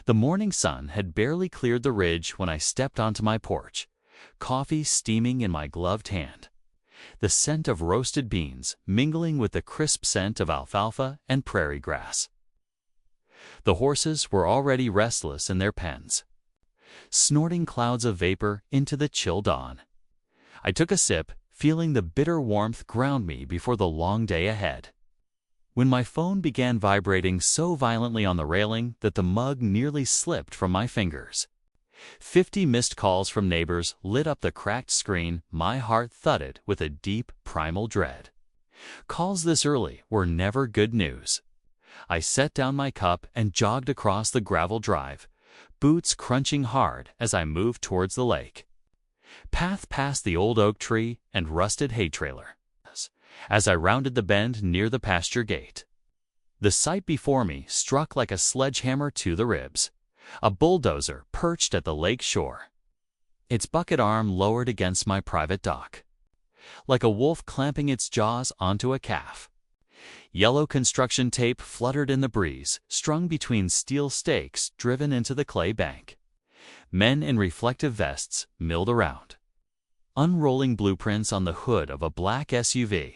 The morning sun had barely cleared the ridge when I stepped onto my porch, coffee steaming in my gloved hand, the scent of roasted beans mingling with the crisp scent of alfalfa and prairie grass. The horses were already restless in their pens, snorting clouds of vapor into the chill dawn. I took a sip, feeling the bitter warmth ground me before the long day ahead, when my phone began vibrating so violently on the railing that the mug nearly slipped from my fingers. 50 missed calls from neighbors lit up the cracked screen. My heart thudded with a deep, primal dread. Calls this early were never good news. I set down my cup and jogged across the gravel drive, boots crunching hard as I moved towards the lake. Path past the old oak tree and rusted hay trailer, as I rounded the bend near the pasture gate. The sight before me struck like a sledgehammer to the ribs. A bulldozer perched at the lake shore, its bucket arm lowered against my private dock, like a wolf clamping its jaws onto a calf. Yellow construction tape fluttered in the breeze, strung between steel stakes driven into the clay bank. Men in reflective vests milled around, unrolling blueprints on the hood of a black SUV,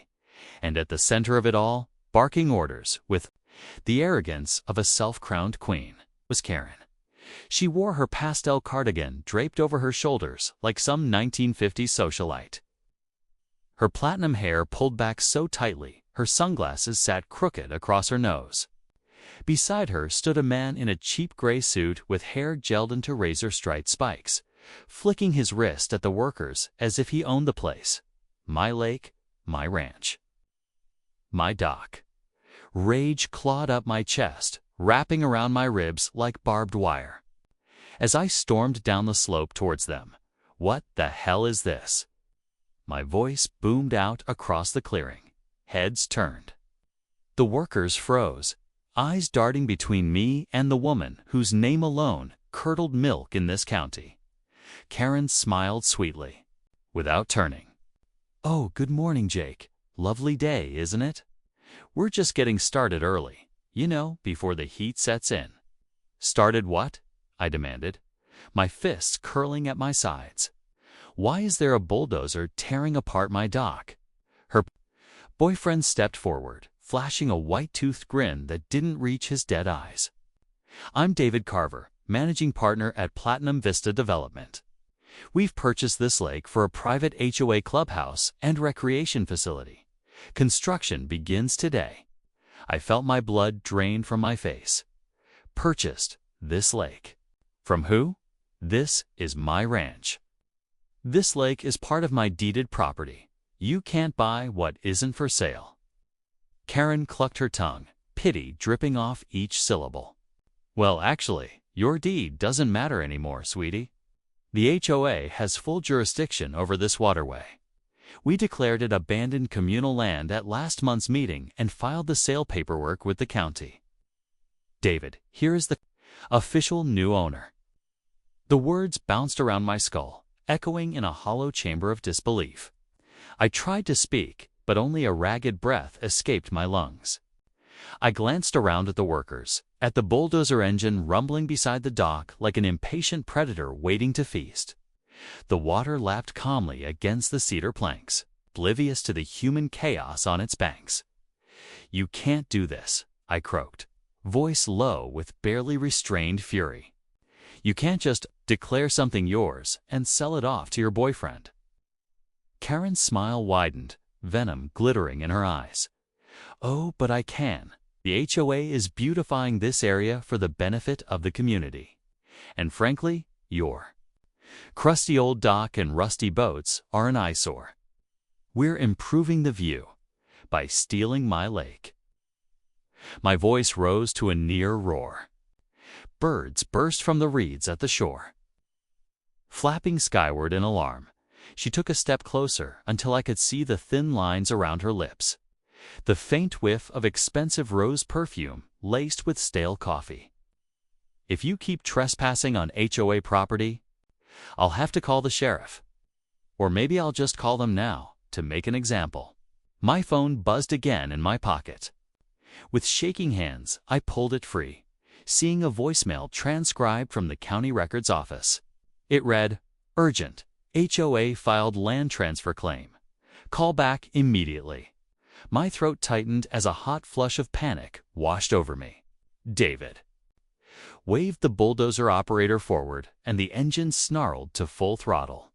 and at the center of it all, barking orders with the arrogance of a self-crowned queen, was Karen. She wore her pastel cardigan draped over her shoulders like some 1950s socialite. Her platinum hair pulled back so tightly, her sunglasses sat crooked across her nose. Beside her stood a man in a cheap gray suit with hair gelled into razor-striped spikes, flicking his wrist at the workers as if he owned the place. My lake, my ranch, my dock. Rage clawed up my chest, wrapping around my ribs like barbed wire. As I stormed down the slope towards them, "What the hell is this?" My voice boomed out across the clearing. Heads turned. The workers froze, eyes darting between me and the woman whose name alone curdled milk in this county. Karen smiled sweetly, without turning. "Oh, good morning, Jake. Lovely day, isn't it? We're just getting started early, before the heat sets in." "Started what?" I demanded, my fists curling at my sides. "Why is there a bulldozer tearing apart my dock?" Her boyfriend stepped forward, flashing a white-toothed grin that didn't reach his dead eyes. "I'm David Carver, managing partner at Platinum Vista Development. We've purchased this lake for a private HOA clubhouse and recreation facility. Construction begins today." I felt my blood drain from my face. Purchased this lake. From who? This is my ranch. This lake is part of my deeded property. You can't buy what isn't for sale. Karen clucked her tongue, pity dripping off each syllable. "Well, actually, your deed doesn't matter anymore, sweetie. The HOA has full jurisdiction over this waterway. We declared it abandoned communal land at last month's meeting and filed the sale paperwork with the county. David, here is the official new owner." The words bounced around my skull, echoing in a hollow chamber of disbelief. I tried to speak, but only a ragged breath escaped my lungs. I glanced around at the workers, at the bulldozer engine rumbling beside the dock like an impatient predator waiting to feast. The water lapped calmly against the cedar planks, oblivious to the human chaos on its banks. "You can't do this," I croaked, voice low with barely restrained fury. "You can't just declare something yours and sell it off to your boyfriend." Karen's smile widened, venom glittering in her eyes. "Oh, but I can. The HOA is beautifying this area for the benefit of the community. And frankly, your crusty old dock and rusty boats are an eyesore. We're improving the view by stealing my lake." My voice rose to a near roar. Birds burst from the reeds at the shore. Flapping skyward in alarm, she took a step closer until I could see the thin lines around her lips, the faint whiff of expensive rose perfume laced with stale coffee. "If you keep trespassing on HOA property, I'll have to call the sheriff. Or maybe I'll just call them now, to make an example." My phone buzzed again in my pocket. With shaking hands, I pulled it free, seeing a voicemail transcribed from the county records office. It read, "Urgent. HOA filed land transfer claim. Call back immediately." My throat tightened as a hot flush of panic washed over me. David waved the bulldozer operator forward, and the engine snarled to full throttle.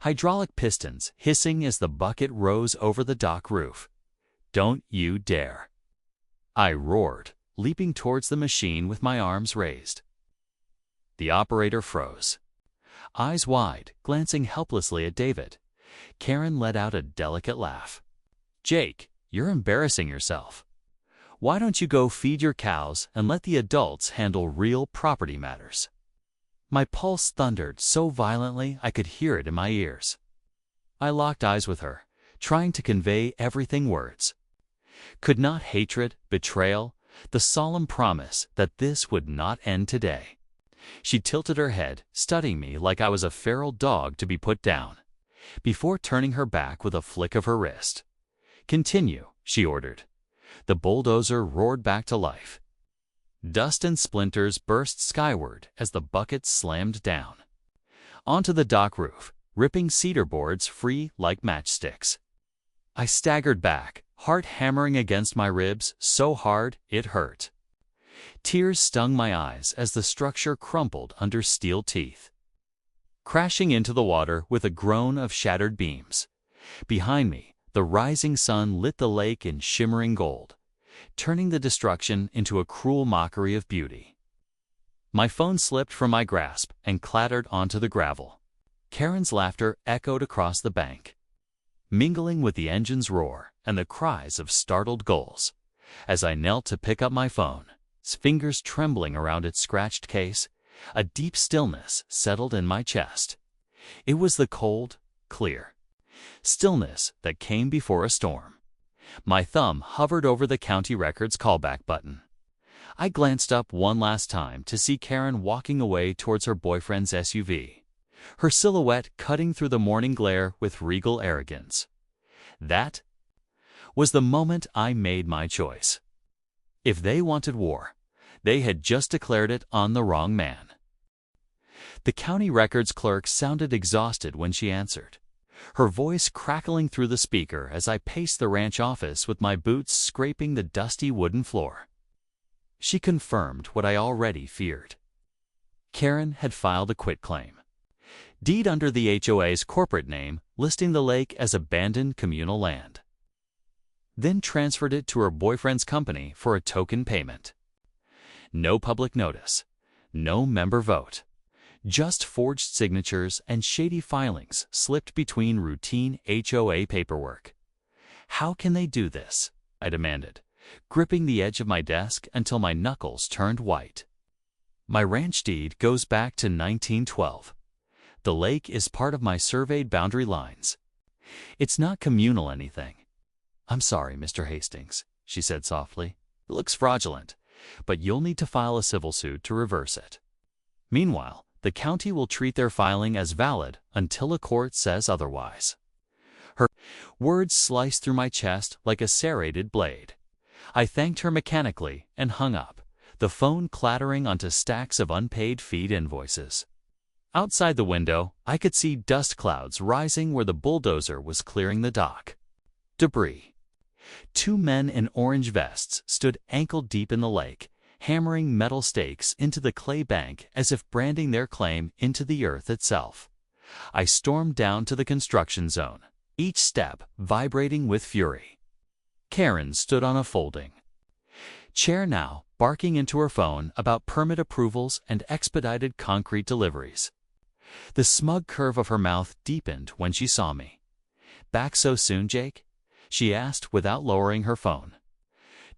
Hydraulic pistons hissing as the bucket rose over the dock roof. "Don't you dare!" I roared, leaping towards the machine with my arms raised. The operator froze, eyes wide, glancing helplessly at David. Karen let out a delicate laugh. "Jake, you're embarrassing yourself. Why don't you go feed your cows and let the adults handle real property matters?" My pulse thundered so violently I could hear it in my ears. I locked eyes with her, trying to convey everything words. Could not hatred, betrayal, the solemn promise that this would not end today? She tilted her head, studying me like I was a feral dog to be put down, before turning her back with a flick of her wrist. "Continue," she ordered. The bulldozer roared back to life. Dust and splinters burst skyward as the bucket slammed down onto the dock roof, ripping cedar boards free like matchsticks. I staggered back, heart hammering against my ribs so hard it hurt. Tears stung my eyes as the structure crumpled under steel teeth, crashing into the water with a groan of shattered beams. Behind me, the rising sun lit the lake in shimmering gold, turning the destruction into a cruel mockery of beauty. My phone slipped from my grasp and clattered onto the gravel. Karen's laughter echoed across the bank, mingling with the engine's roar and the cries of startled gulls. As I knelt to pick up my phone, fingers trembling around its scratched case, a deep stillness settled in my chest. It was the cold, clear stillness that came before a storm. My thumb hovered over the county records callback button. I glanced up one last time to see Karen walking away towards her boyfriend's SUV, her silhouette cutting through the morning glare with regal arrogance. That was the moment I made my choice. If they wanted war, they had just declared it on the wrong man. The county records clerk sounded exhausted when she answered, her voice crackling through the speaker as I paced the ranch office with my boots scraping the dusty wooden floor. She confirmed what I already feared. Karen had filed a quitclaim deed under the HOA's corporate name, listing the lake as abandoned communal land, then transferred it to her boyfriend's company for a token payment. No public notice, no member vote, just forged signatures and shady filings slipped between routine HOA paperwork. "How can they do this?" I demanded, gripping the edge of my desk until my knuckles turned white. "My ranch deed goes back to 1912. The lake is part of my surveyed boundary lines. It's not communal anything." "I'm sorry, Mr. Hastings," she said softly. "It looks fraudulent, but you'll need to file a civil suit to reverse it. Meanwhile, the county will treat their filing as valid until a court says otherwise." Her words sliced through my chest like a serrated blade. I thanked her mechanically and hung up, the phone clattering onto stacks of unpaid feed invoices. Outside the window, I could see dust clouds rising where the bulldozer was clearing the dock. Debris. Two men in orange vests stood ankle-deep in the lake, hammering metal stakes into the clay bank as if branding their claim into the earth itself. I stormed down to the construction zone, each step vibrating with fury. Karen stood on a folding chair now, barking into her phone about permit approvals and expedited concrete deliveries. The smug curve of her mouth deepened when she saw me. "Back so soon, Jake?" she asked without lowering her phone.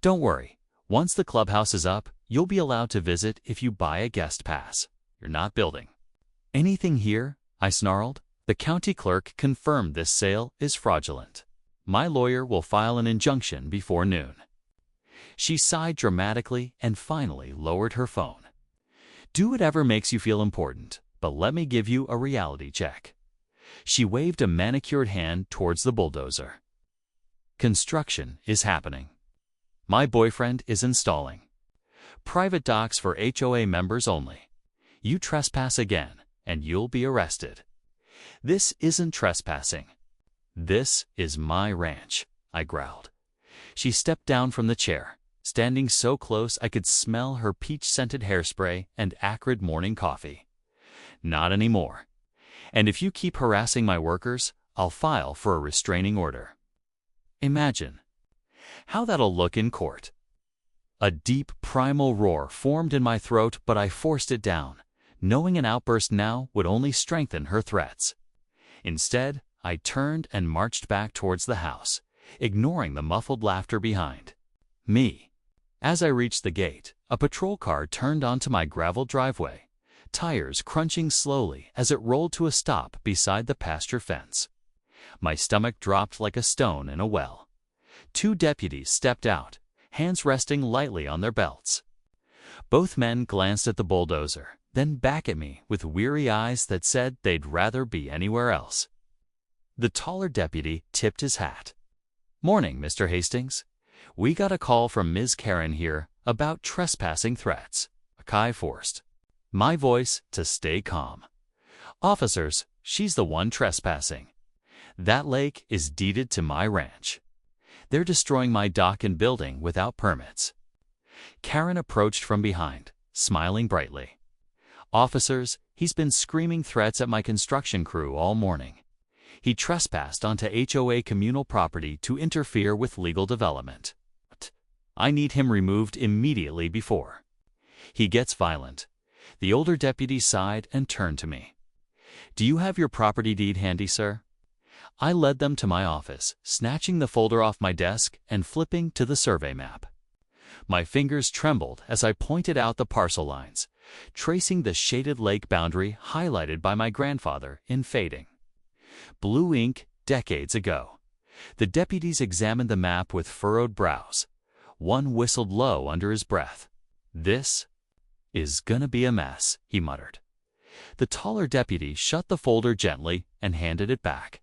"Don't worry. Once the clubhouse is up, you'll be allowed to visit if you buy a guest pass. You're not building." "Anything here?" I snarled. "The county clerk confirmed this sale is fraudulent. My lawyer will file an injunction before noon." She sighed dramatically and finally lowered her phone. "Do whatever makes you feel important, but let me give you a reality check." She waved a manicured hand towards the bulldozer. "Construction is happening. My boyfriend is installing. Private docks for HOA members only. You trespass again, and you'll be arrested. This isn't trespassing. This is my ranch, I growled. She stepped down from the chair, standing so close I could smell her peach-scented hairspray and acrid morning coffee. Not anymore. And if you keep harassing my workers, I'll file for a restraining order. Imagine how that'll look in court. A deep, primal roar formed in my throat, but I forced it down, knowing an outburst now would only strengthen her threats. Instead, I turned and marched back towards the house, ignoring the muffled laughter behind me. As I reached the gate, a patrol car turned onto my gravel driveway, tires crunching slowly as it rolled to a stop beside the pasture fence. My stomach dropped like a stone in a well. 2 deputies stepped out, hands resting lightly on their belts. Both men glanced at the bulldozer, then back at me with weary eyes that said they'd rather be anywhere else. The taller deputy tipped his hat. "Morning, Mr. Hastings. We got a call from Ms. Karen here about trespassing threats." I forced my voice to stay calm. "Officers, she's the one trespassing. That lake is deeded to my ranch. They're destroying my dock and building without permits." Karen approached from behind, smiling brightly. "Officers, he's been screaming threats at my construction crew all morning. He trespassed onto HOA communal property to interfere with legal development. I need him removed immediately before he gets violent." The older deputy sighed and turned to me. "Do you have your property deed handy, sir?" I led them to my office, snatching the folder off my desk and flipping to the survey map. My fingers trembled as I pointed out the parcel lines, tracing the shaded lake boundary highlighted by my grandfather in fading blue ink decades ago. The deputies examined the map with furrowed brows. One whistled low under his breath. "This is gonna be a mess," he muttered. The taller deputy shut the folder gently and handed it back.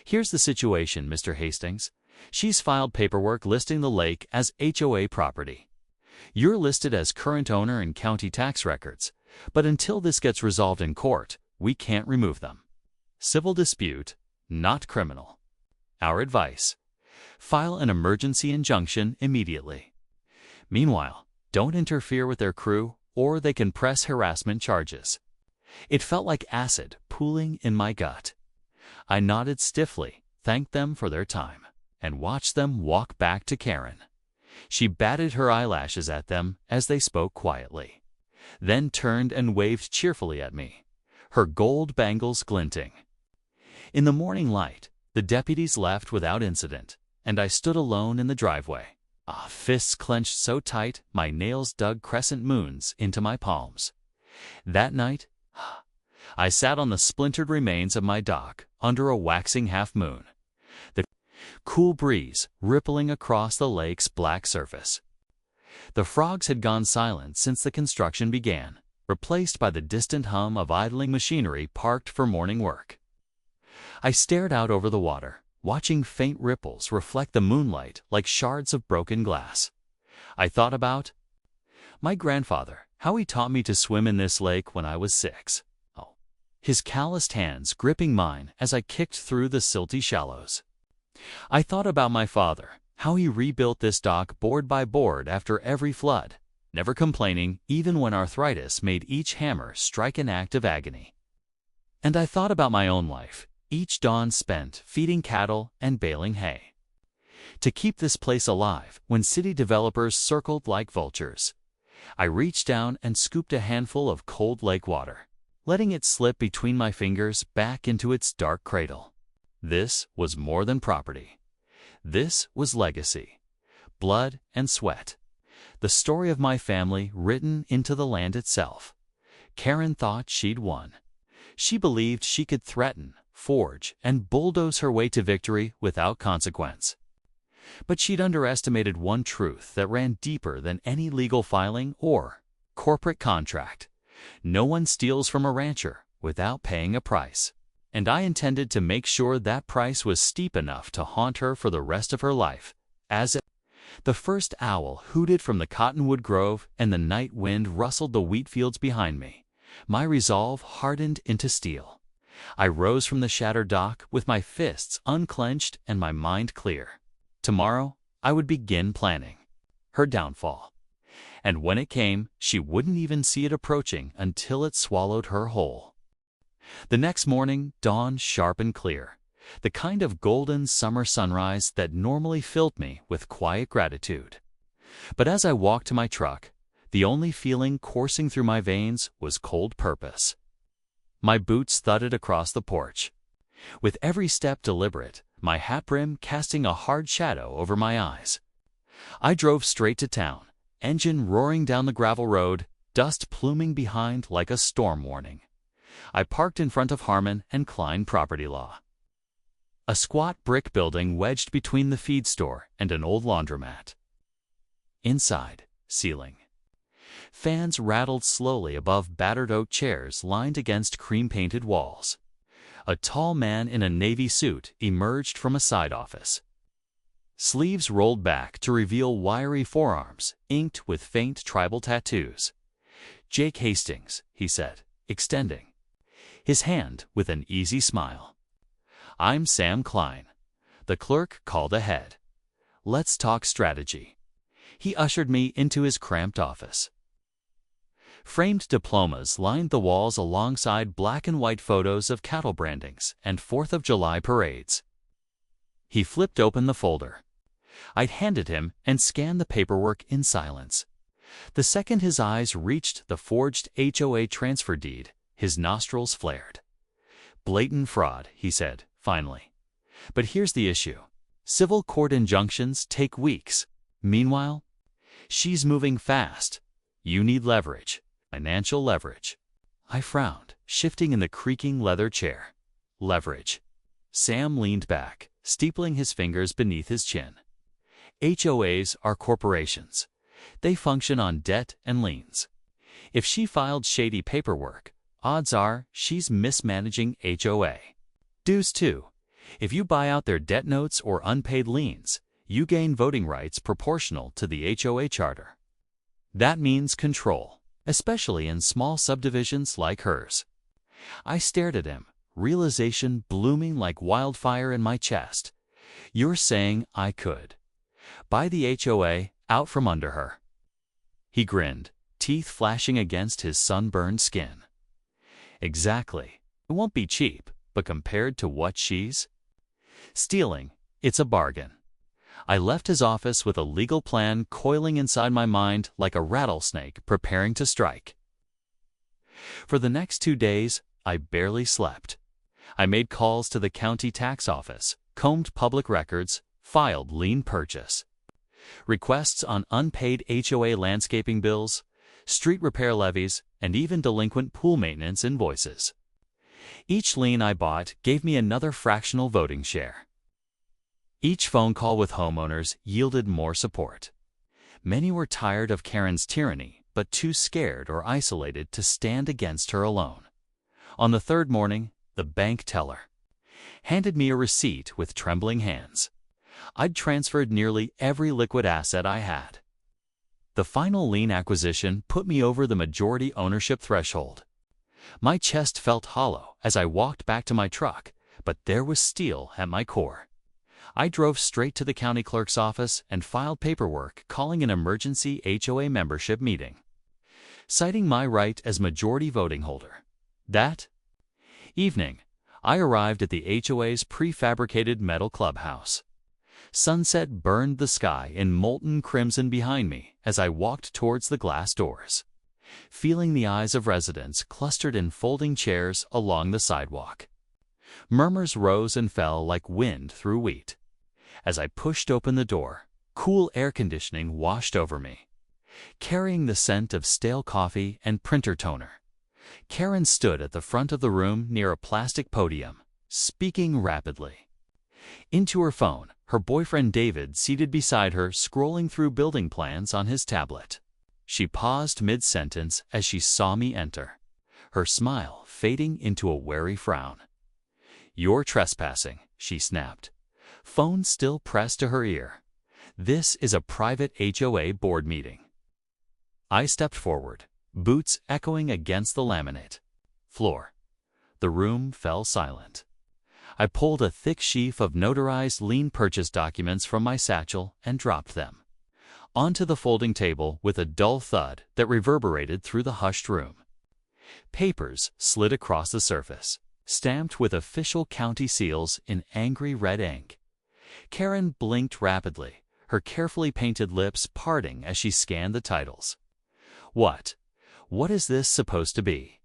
"Here's the situation, Mr. Hastings. She's filed paperwork listing the lake as HOA property. You're listed as current owner in county tax records, but until this gets resolved in court, we can't remove them. Civil dispute, not criminal. Our advice: file an emergency injunction immediately. Meanwhile, don't interfere with their crew, or they can press harassment charges." It felt like acid pooling in my gut. I nodded stiffly, thanked them for their time, and watched them walk back to Karen. She batted her eyelashes at them as they spoke quietly, then turned and waved cheerfully at me, her gold bangles glinting. In the morning light, the deputies left without incident, and I stood alone in the driveway, fists clenched so tight my nails dug crescent moons into my palms. That night, I sat on the splintered remains of my dock under a waxing half-moon, the cool breeze rippling across the lake's black surface. The frogs had gone silent since the construction began, replaced by the distant hum of idling machinery parked for morning work. I stared out over the water, watching faint ripples reflect the moonlight like shards of broken glass. I thought about my grandfather, how he taught me to swim in this lake when I was 6. His calloused hands gripping mine as I kicked through the silty shallows. I thought about my father, how he rebuilt this dock board by board after every flood, never complaining even when arthritis made each hammer strike an act of agony. And I thought about my own life, each dawn spent feeding cattle and baling hay, to keep this place alive when city developers circled like vultures. I reached down and scooped a handful of cold lake water, letting it slip between my fingers back into its dark cradle. This was more than property. This was legacy, blood and sweat, the story of my family written into the land itself. Karen thought she'd won. She believed she could threaten, forge, and bulldoze her way to victory without consequence. But she'd underestimated one truth that ran deeper than any legal filing or corporate contract. No one steals from a rancher without paying a price. And I intended to make sure that price was steep enough to haunt her for the rest of her life, as The first owl hooted from the cottonwood grove and the night wind rustled the wheat fields behind me. My resolve hardened into steel. I rose from the shattered dock with my fists unclenched and my mind clear. Tomorrow, I would begin planning her downfall. And when it came, she wouldn't even see it approaching until it swallowed her whole. The next morning dawned sharp and clear, the kind of golden summer sunrise that normally filled me with quiet gratitude. But as I walked to my truck, the only feeling coursing through my veins was cold purpose. My boots thudded across the porch, with every step deliberate, my hat brim casting a hard shadow over my eyes. I drove straight to town, engine roaring down the gravel road, dust pluming behind like a storm warning. I parked in front of Harmon and Klein Property Law, a squat brick building wedged between the feed store and an old laundromat. Inside, ceiling fans rattled slowly above battered oak chairs lined against cream-painted walls. A tall man in a navy suit emerged from a side office. Sleeves rolled back to reveal wiry forearms inked with faint tribal tattoos. "Jake Hastings," he said, extending his hand with an easy smile. "I'm Sam Klein." The clerk called ahead. "Let's talk strategy." He ushered me into his cramped office. Framed diplomas lined the walls alongside black and white photos of cattle brandings and 4th of July parades. He flipped open the folder. I'd handed him and scanned the paperwork in silence. The second his eyes reached the forged HOA transfer deed, his nostrils flared. "Blatant fraud," he said, finally. "But here's the issue. Civil court injunctions take weeks. Meanwhile, she's moving fast. You need leverage. Financial leverage." I frowned, shifting in the creaking leather chair. Leverage. Sam leaned back, steepling his fingers beneath his chin. HOAs are corporations. They function on debt and liens. If she filed shady paperwork, odds are she's mismanaging HOA. Dues too. If you buy out their debt notes or unpaid liens, you gain voting rights proportional to the HOA charter. That means control, especially in small subdivisions like hers. I stared at him, realization blooming like wildfire in my chest. "You're saying I could buy the HOA out from under her?" He grinned, teeth flashing against his sunburned skin. "Exactly. It won't be cheap, but compared to what she's stealing, it's a bargain." I left his office with a legal plan coiling inside my mind like a rattlesnake preparing to strike. For the next 2 days, I barely slept. I made calls to the county tax office, combed public records, filed lien purchase requests on unpaid HOA landscaping bills, street repair levies, and even delinquent pool maintenance invoices. Each lien I bought gave me another fractional voting share. Each phone call with homeowners yielded more support. Many were tired of Karen's tyranny, but too scared or isolated to stand against her alone. On the third morning, the bank teller handed me a receipt with trembling hands. I'd transferred nearly every liquid asset I had. The final lien acquisition put me over the majority ownership threshold. My chest felt hollow as I walked back to my truck, but there was steel at my core. I drove straight to the county clerk's office and filed paperwork calling an emergency HOA membership meeting, citing my right as majority voting holder. That evening, I arrived at the HOA's prefabricated metal clubhouse. Sunset burned the sky in molten crimson behind me as I walked towards the glass doors, feeling the eyes of residents clustered in folding chairs along the sidewalk. Murmurs rose and fell like wind through wheat. As I pushed open the door, cool air conditioning washed over me, carrying the scent of stale coffee and printer toner. Karen stood at the front of the room near a plastic podium, speaking rapidly into her phone, her boyfriend David seated beside her scrolling through building plans on his tablet. She paused mid-sentence as she saw me enter, her smile fading into a wary frown. "You're trespassing," she snapped, phone still pressed to her ear. This is a private HOA board meeting. I stepped forward, boots echoing against the laminate floor. The room fell silent. I pulled a thick sheaf of notarized lien purchase documents from my satchel and dropped them onto the folding table with a dull thud that reverberated through the hushed room. Papers slid across the surface, stamped with official county seals in angry red ink. Karen blinked rapidly, her carefully painted lips parting as she scanned the titles. What is this supposed to be?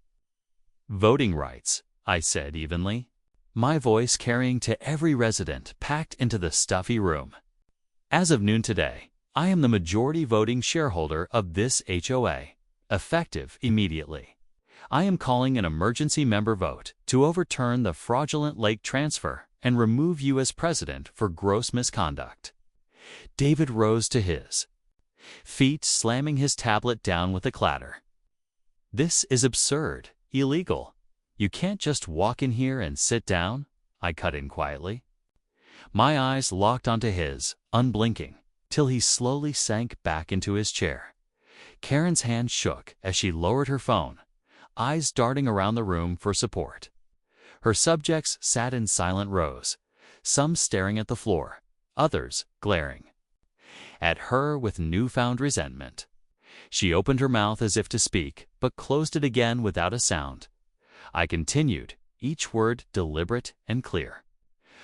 Voting rights, I said evenly, my voice carrying to every resident packed into the stuffy room. As of noon today, I am the majority voting shareholder of this HOA, effective immediately. I am calling an emergency member vote to overturn the fraudulent lake transfer and remove you as president for gross misconduct. David rose to his feet, slamming his tablet down with a clatter. This is absurd, illegal. You can't just walk in here and sit down, I cut in quietly. My eyes locked onto his, unblinking, till he slowly sank back into his chair. Karen's hand shook as she lowered her phone, eyes darting around the room for support. Her subjects sat in silent rows, some staring at the floor, others glaring at her with newfound resentment. She opened her mouth as if to speak, but closed it again without a sound. I continued, each word deliberate and clear.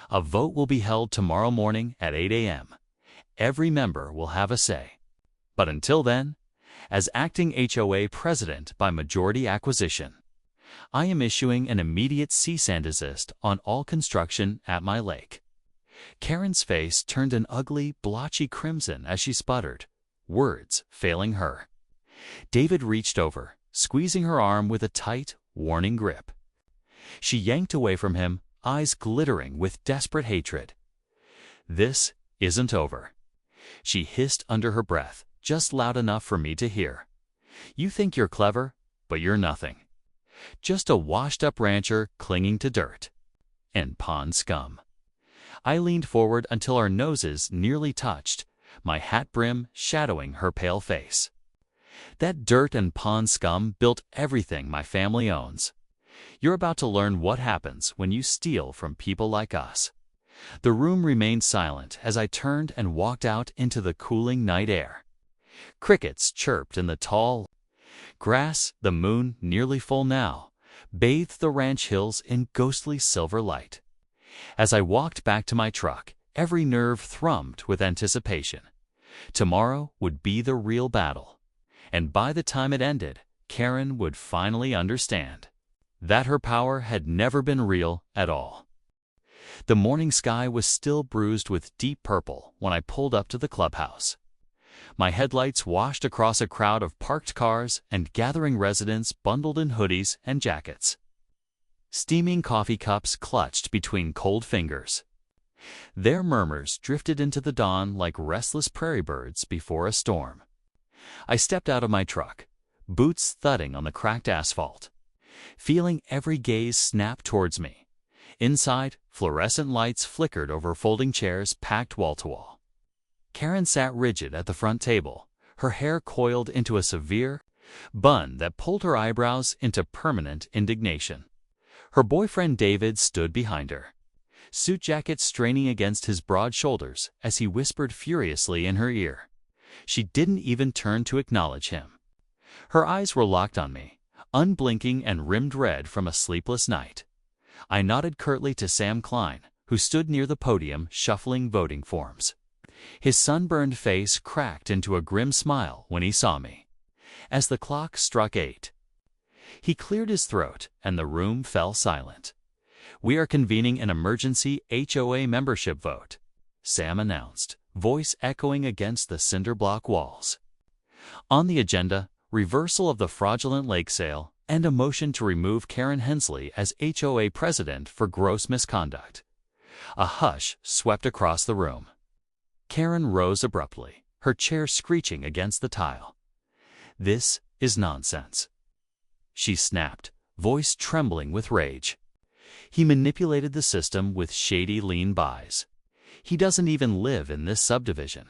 A vote will be held tomorrow morning at 8 a.m. Every member will have a say. But until then, as acting HOA president by majority acquisition, I am issuing an immediate cease and desist on all construction at my lake. Karen's face turned an ugly, blotchy crimson as she sputtered, words failing her. David reached over, squeezing her arm with a tight, warning grip. She yanked away from him, eyes glittering with desperate hatred. This isn't over, she hissed under her breath, just loud enough for me to hear. You think you're clever, but you're nothing. Just a washed-up rancher clinging to dirt and pond scum. I leaned forward until our noses nearly touched, my hat brim shadowing her pale face. That dirt and pond scum built everything my family owns. You're about to learn what happens when you steal from people like us. The room remained silent as I turned and walked out into the cooling night air. Crickets chirped in the tall grass, the moon, nearly full now, bathed the ranch hills in ghostly silver light. As I walked back to my truck, every nerve thrummed with anticipation. Tomorrow would be the real battle, and by the time it ended, Karen would finally understand that her power had never been real at all. The morning sky was still bruised with deep purple when I pulled up to the clubhouse. My headlights washed across a crowd of parked cars and gathering residents bundled in hoodies and jackets. Steaming coffee cups clutched between cold fingers. Their murmurs drifted into the dawn like restless prairie birds before a storm. I stepped out of my truck, boots thudding on the cracked asphalt, feeling every gaze snap towards me. Inside, fluorescent lights flickered over folding chairs packed wall to wall. Karen sat rigid at the front table, her hair coiled into a severe bun that pulled her eyebrows into permanent indignation. Her boyfriend David stood behind her, suit jacket straining against his broad shoulders as he whispered furiously in her ear. She didn't even turn to acknowledge him. Her eyes were locked on me, unblinking and rimmed red from a sleepless night. I nodded curtly to Sam Klein, who stood near the podium shuffling voting forms. His sunburned face cracked into a grim smile when he saw me. As the clock struck 8, he cleared his throat and the room fell silent. We are convening an emergency HOA membership vote, Sam announced, voice echoing against the cinder block walls. On the agenda, reversal of the fraudulent lake sale and a motion to remove Karen Hensley as HOA president for gross misconduct. A hush swept across the room. Karen rose abruptly, her chair screeching against the tile. This is nonsense, she snapped, voice trembling with rage. He manipulated the system with shady lien buys. He doesn't even live in this subdivision.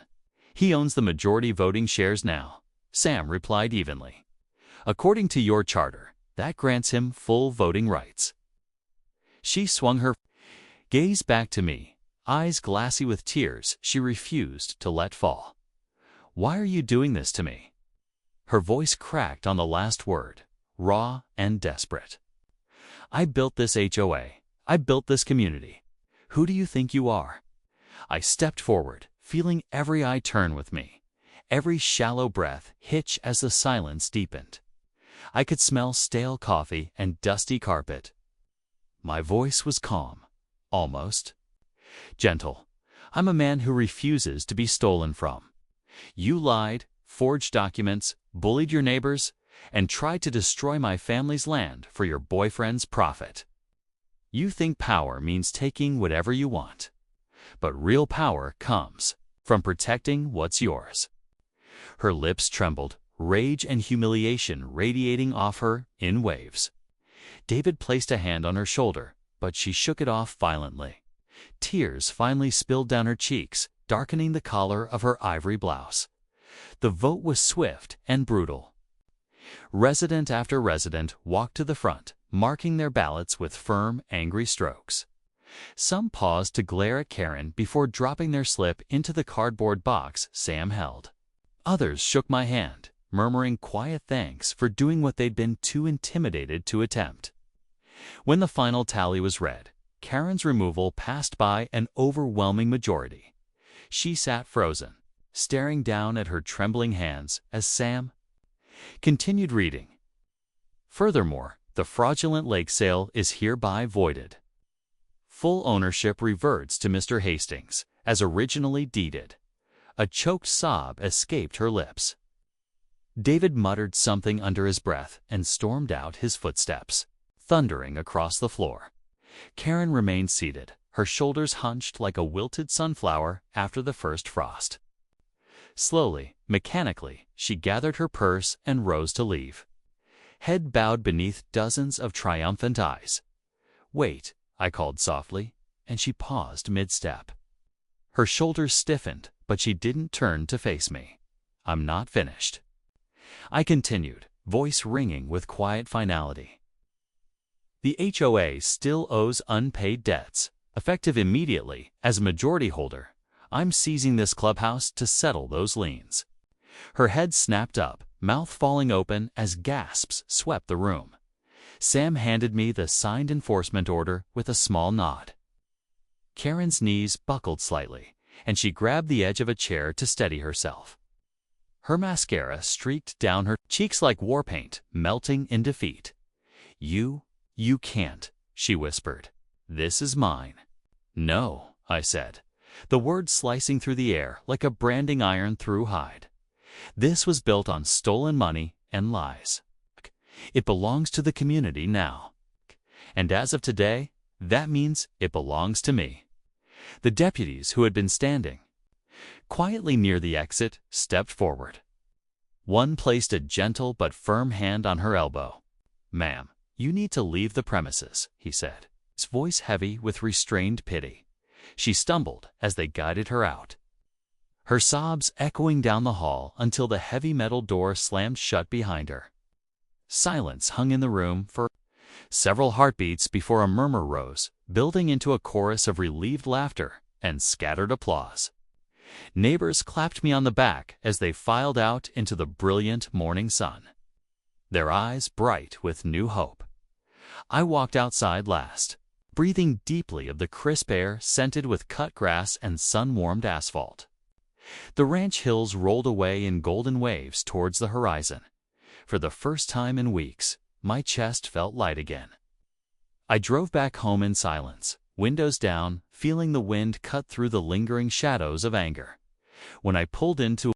He owns the majority voting shares now, Sam replied evenly. According to your charter, that grants him full voting rights. She swung her gaze back to me, eyes glassy with tears she refused to let fall. Why are you doing this to me? Her voice cracked on the last word, raw and desperate. I built this HOA. I built this community. Who do you think you are? I stepped forward, feeling every eye turn with me, every shallow breath hitch as the silence deepened. I could smell stale coffee and dusty carpet. My voice was calm, almost gentle. I'm a man who refuses to be stolen from. You lied, forged documents, bullied your neighbors, and tried to destroy my family's land for your boyfriend's profit. You think power means taking whatever you want. But real power comes from protecting what's yours. Her lips trembled, rage and humiliation radiating off her in waves. David placed a hand on her shoulder, but she shook it off violently. Tears finally spilled down her cheeks, darkening the collar of her ivory blouse. The vote was swift and brutal. Resident after resident walked to the front, marking their ballots with firm, angry strokes. Some paused to glare at Karen before dropping their slip into the cardboard box Sam held. Others shook my hand, murmuring quiet thanks for doing what they'd been too intimidated to attempt. When the final tally was read, Karen's removal passed by an overwhelming majority. She sat frozen, staring down at her trembling hands as Sam continued reading. Furthermore, the fraudulent lake sale is hereby voided. Full ownership reverts to Mr. Hastings, as originally deeded. A choked sob escaped her lips. David muttered something under his breath and stormed out, his footsteps thundering across the floor. Karen remained seated, her shoulders hunched like a wilted sunflower after the first frost. Slowly, mechanically, she gathered her purse and rose to leave. Head bowed beneath dozens of triumphant eyes. Wait, I called softly, and she paused mid-step. Her shoulders stiffened, but she didn't turn to face me. I'm not finished. I continued, voice ringing with quiet finality. The HOA still owes unpaid debts. Effective immediately, as majority holder, I'm seizing this clubhouse to settle those liens. Her head snapped up, mouth falling open as gasps swept the room. Sam handed me the signed enforcement order with a small nod. Karen's knees buckled slightly, and she grabbed the edge of a chair to steady herself. Her mascara streaked down her cheeks like war paint, melting in defeat. You can't, she whispered. This is mine. No, I said, the words slicing through the air like a branding iron through hide. This was built on stolen money and lies. It belongs to the community now. And as of today, that means it belongs to me. The deputies who had been standing quietly near the exit stepped forward. One placed a gentle but firm hand on her elbow. Ma'am, you need to leave the premises, he said, his voice heavy with restrained pity. She stumbled as they guided her out, her sobs echoing down the hall until the heavy metal door slammed shut behind her. Silence hung in the room for several heartbeats before a murmur rose, building into a chorus of relieved laughter and scattered applause. Neighbors clapped me on the back as they filed out into the brilliant morning sun, their eyes bright with new hope. I walked outside last, breathing deeply of the crisp air scented with cut grass and sun-warmed asphalt. The ranch hills rolled away in golden waves towards the horizon. For the first time in weeks, my chest felt light again. I drove back home in silence, windows down, feeling the wind cut through the lingering shadows of anger. When I pulled into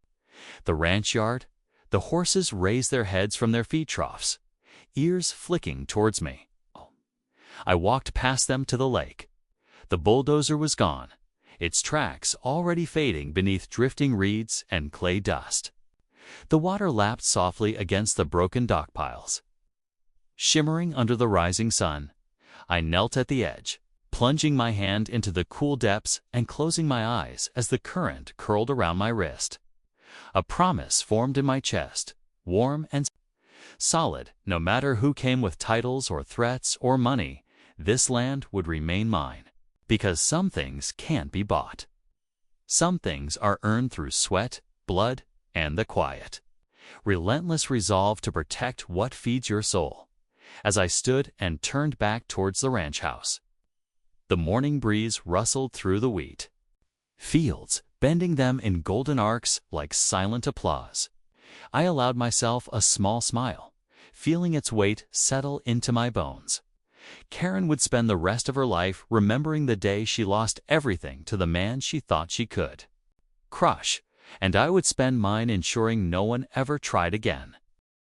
the ranch yard, the horses raised their heads from their feed troughs, ears flicking towards me. I walked past them to the lake. The bulldozer was gone, its tracks already fading beneath drifting reeds and clay dust. The water lapped softly against the broken dock piles. Shimmering under the rising sun, I knelt at the edge, plunging my hand into the cool depths and closing my eyes as the current curled around my wrist. A promise formed in my chest, warm and solid. No matter who came with titles or threats or money, this land would remain mine. Because some things can't be bought. Some things are earned through sweat, blood, and the quiet. Relentless resolve to protect what feeds your soul. As I stood and turned back towards the ranch house, the morning breeze rustled through the wheat fields, bending them in golden arcs like silent applause. I allowed myself a small smile, feeling its weight settle into my bones. Karen would spend the rest of her life remembering the day she lost everything to the man she thought she could crush, and I would spend mine ensuring no one ever tried again.